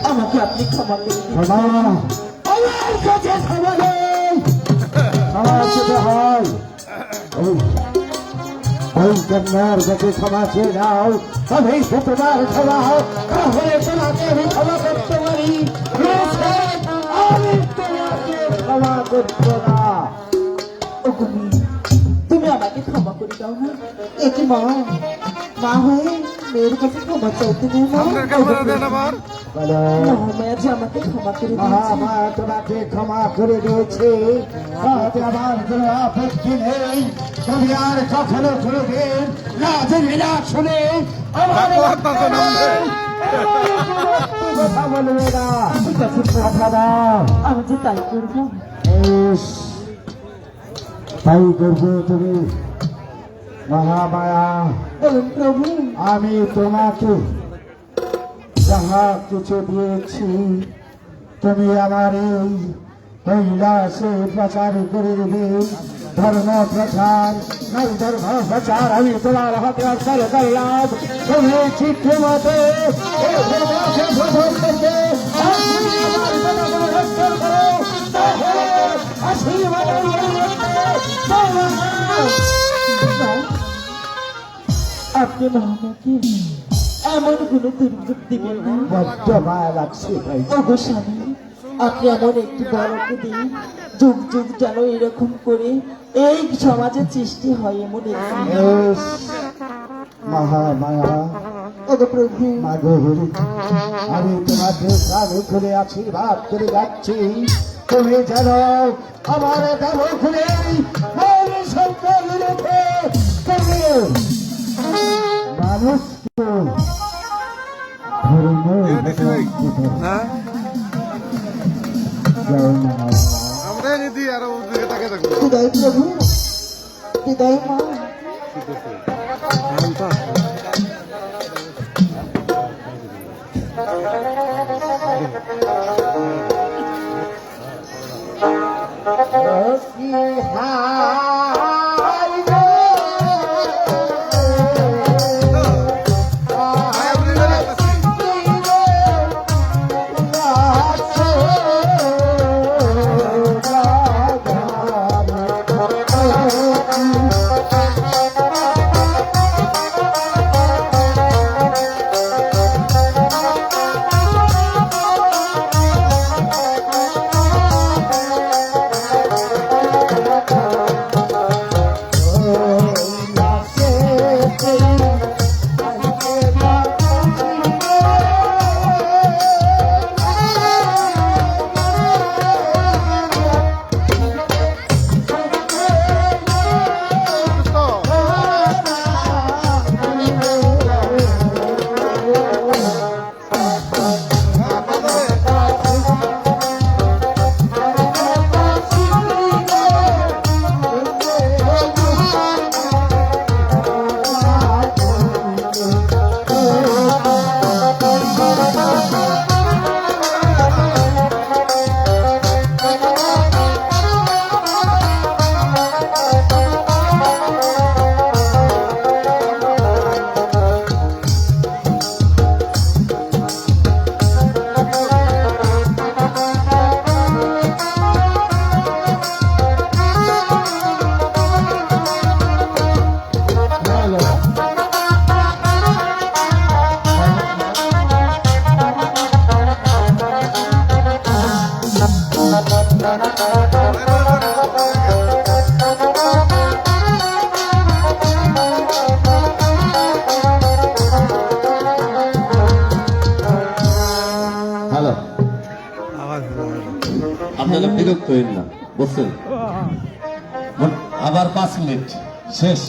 আমাকে আপনি ক্ষমা করে দিন। ক্ষমা আমার কাছে ক্ষমা নেই। ক্ষমা চেতে হয় ওই কন্যার কাছে ক্ষমা চেয়ে নাও, তবেই তো তোমার ক্ষমা হোক। তাহলে তোমাকে আমি ক্ষমা করতে পারি, আমি তোমাকে ক্ষমা করবো না। ওগো মেয়ে, তুমি আমাকে ক্ষমা করে দাও না। এটি মা, মা হয়ে মেয়ের কাছে ক্ষমা চাইতে নেই মা। বলো মহামায়া যে আমাকে ক্ষমা করে দিয়েছে। মহামা তোমাকে ক্ষমা করে দিয়েছে, তাতে আমার কোনো আপত্তি নেই। তুমি আর কখনো কোনোদিন না জেনে না শুনে আমার কথা বলবে না। ঠিক আছে, কথা দাও। আমি যে তাই করবো। ইস, তাই করবে তুমি মহামায়া। বলুন প্রভু। আমি তোমাকে যাহা কিছু দিয়েছি, তুমি আমার এই কৈলাসে প্রচার করে দেবে। ধর্ম প্রচার নাই, ধর্ম প্রচার আমি তোমার হাতে অর্পণ করলাম। তুমি ঠিক মতো এই ধর্মকে প্রচার করবে। আর তুমি আমার জনগণকে রক্ষা করো, তাহলে আশীর্বাদ আপনি মহামায়াকে এমন কোনো দুর্যোগ দিবেন না। বড্ড মায়া লাগছে ভাই। ওগো স্বামী, আপনি এমন একটি বরকে দিন, যুগ যুগ যেন এরকম করে এই সমাজে সৃষ্টি হয় এমন একটি। ইস, মহামায়া ওগো প্রভু। মাগো হরি, আমি তোমাকে প্রাণে খুলে আশীর্বাদ করে যাচ্ছি। তুমি জানো আমার দেহ খুলে সংকল রেখে তুমি মানুষকে ধর্ম বিদায় প্রভু, বিদায় মা। হ্যালো, আপনারা বিরক্ত হইন না, বুঝছেন? আবার 5 মিনিট শেষ।